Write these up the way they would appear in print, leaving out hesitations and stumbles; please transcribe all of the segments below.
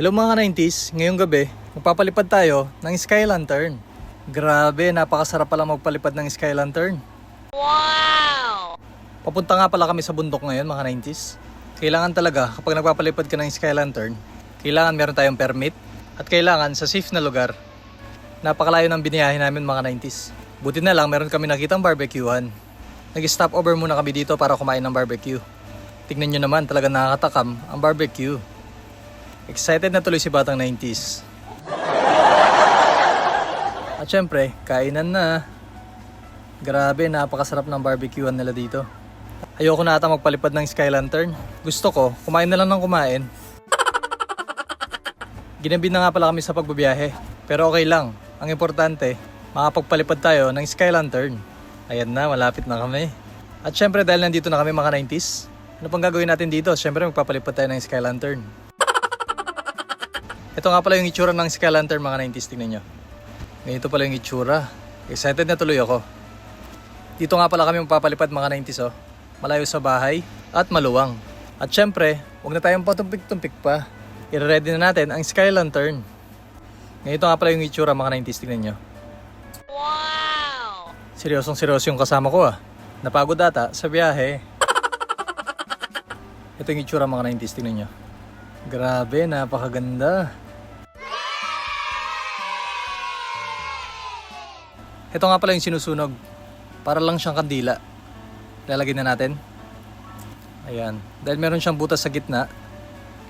Hello mga 90s, ngayong gabi, magpapalipad tayo ng Sky Lantern. Grabe, napakasarap pala magpalipad ng Sky Lantern. Wow! Papunta nga pala kami sa bundok ngayon mga 90s. Kailangan talaga kapag nagpapalipad ka ng Sky Lantern, kailangan meron tayong permit at kailangan sa safe na lugar. Napakalayo ng biniyahe namin mga 90s. Buti na lang meron kami nakitang barbecuehan. Nag-stop over muna kami dito para kumain ng barbecue. Tignan nyo naman, talagang nakakatakam ang barbecue. Excited na tuloy si Batang 90s. At syempre, kainan na. Grabe, napakasarap ng barbecuehan nila dito. Ayoko na ata magpalipad ng Sky Lantern. Gusto ko, kumain na lang ng kumain. Ginabi na nga pala kami sa pagbabiyahe. Pero okay lang. Ang importante, makapagpalipad tayo ng Sky Lantern. Ayan na, malapit na kami. At syempre, dahil nandito na kami mga 90s, ano pang gagawin natin dito? Syempre, magpapalipad tayo ng Sky Lantern. Ito nga pala yung itsura ng Sky Lantern mga 90s, tingnan nyo. Ganito pala yung itsura. Excited na tuloy ako. Dito nga pala kami magpapalipad mga 90s oh. Malayo sa bahay at maluwang. At syempre, huwag na tayong patumpik-tumpik pa. I-ready na natin ang Sky Lantern. Ganito nga pala yung itsura mga 90s, tingnan nyo. Wow! Seryosong seryoso yung kasama ko ah. Napagod ata sa biyahe. Ito yung itsura mga 90s, tingnan nyo. Grabe, napakaganda. Ito nga pala yung sinusunog. Para lang siyang kandila. Lalagay na natin. Ayan. Dahil meron siyang butas sa gitna,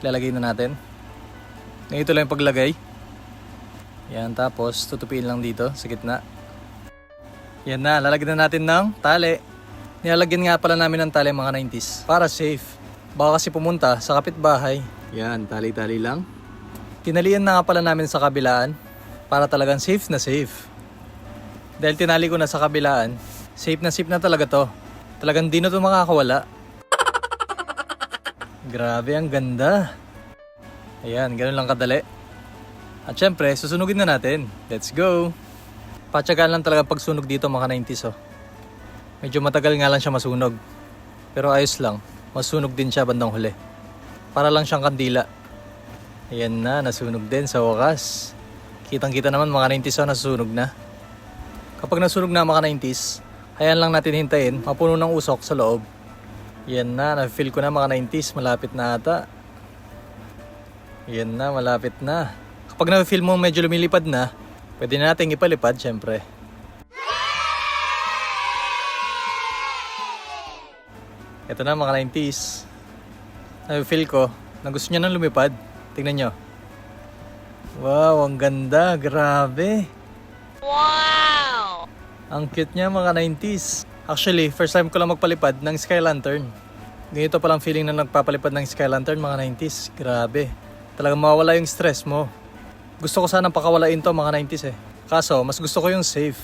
lalagay na natin. Ganito lang yung paglagay. Ayan, tapos tutupiin lang dito sa gitna. Ayan na, lalagyan na natin ng tali. Nilalagyan nga pala namin ng tali mga 90s. Para safe. Baka kasi pumunta sa kapitbahay. Yan, tali-tali lang. Tinalian na nga pala namin sa kabilaan para talagang safe na safe. Dahil tinali ko na sa kabilaan, safe na talaga to. Talagang di na to makakawala. Grabe, ang ganda. Ayan, ganun lang kadali. At syempre, susunugin na natin. Let's go! Patsagaan lang talaga pagsunog dito mga 90s oh. Medyo matagal nga lang siya masunog. Pero ayos lang, masunog din siya bandang huli. Para lang siyang kandila. Ayan na, nasunog din sa wakas. Kitang-kita naman mga 90s oh, nasusunog na. Kapag nasunog na mga 90s, hayaan lang natin hintayin, mapuno ng usok sa loob. Ayan na, na-feel ko na mga 90s, malapit na ata. Ayan na, malapit na. Kapag na-feel mo medyo lumilipad na, pwede na natin ipalipad syempre. Ito na mga 90s. Na-feel ko na gusto niya nang lumipad. Tingnan nyo. Wow, ang ganda. Grabe. Wow! Ang cute niya mga 90s. Actually, first time ko lang magpalipad ng Sky Lantern. Ganito palang feeling na nagpapalipad ng Sky Lantern mga 90s. Grabe. Talagang mawawala yung stress mo. Gusto ko sanang pakawalain to mga 90s eh. Kaso, mas gusto ko yung safe.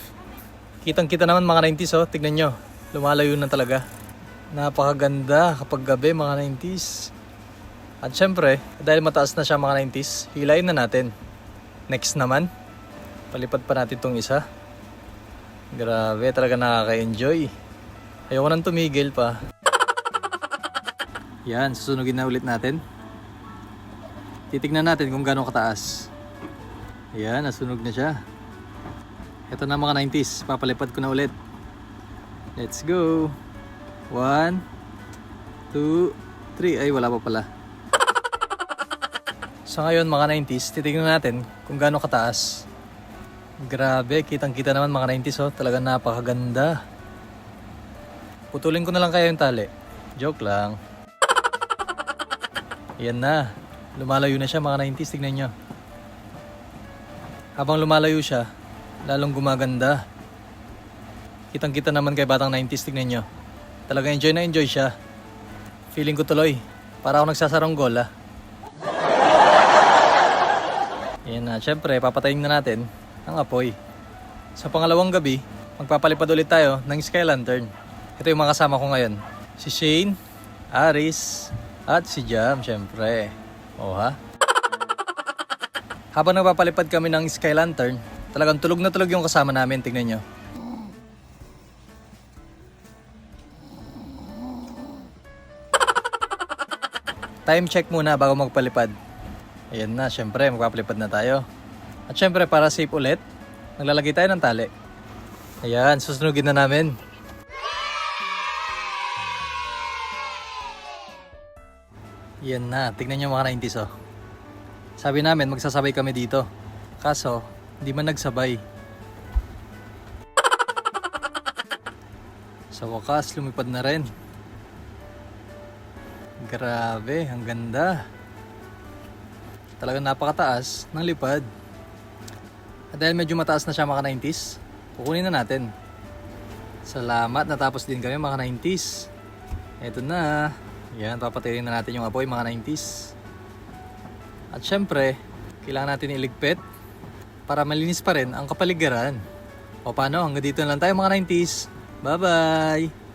Kitang-kita naman mga 90s oh. Tignan nyo. Lumalayo na talaga. Napakaganda kapag gabi mga 90s. At syempre, dahil mataas na siya mga 90s, hilayin na natin. Next naman, palipad pa natin tong isa. Grabe, talaga nakaka-enjoy. Ayoko nang tumigil pa. Yan, susunugin na ulit natin. Titignan natin kung gaano kataas. Yan, nasunog na siya. Ito na mga 90s, papalipad ko na ulit. Let's go. 1, 2, 3. Ay, wala pa pala. So ngayon mga 90s, titignan natin kung gaano kataas. Grabe, kitang-kita naman mga 90s oh. Talagang napakaganda. Putulin ko na lang kaya yung tali. Joke lang. Yan na. Lumalayo na siya mga 90s, tignan nyo. Habang lumalayo siya, lalong gumaganda. Kitang-kita naman kay Batang 90s, tignan nyo. Talagang enjoy na enjoy siya. Feeling ko tuloy, para ako nagsasaranggola. Yan na, syempre papatayin na natin ang apoy. Sa pangalawang gabi, magpapalipad ulit tayo ng Sky Lantern. Ito yung mga kasama ko ngayon. Si Shane, Aris, at si Jam, syempre. O ha? Habang nagpapalipad kami ng Sky Lantern, talagang tulog na tulog yung kasama namin, tingnan nyo. Time check muna bago magpalipad. Ayan na, syempre magpapalipad na tayo. At syempre para safe ulit, naglalagay tayo ng tali. Ayan, susunugin na namin. Yan na, tignan nyo mga 90s oh. Sabi namin magsasabay kami dito. Kaso, hindi man nagsabay. Sa wakas, lumipad na rin. Grabe, ang ganda. Talagang napakataas ng lipad. At dahil medyo mataas na siya mga 90s, kukunin na natin. Salamat, natapos din kami mga 90s. Eto na. Yan, papatirin na natin yung apoy mga 90s. At syempre, kailangan natin iligpit para malinis pa rin ang kapaligiran. O paano, hanggang dito na lang tayo mga 90s. Bye-bye!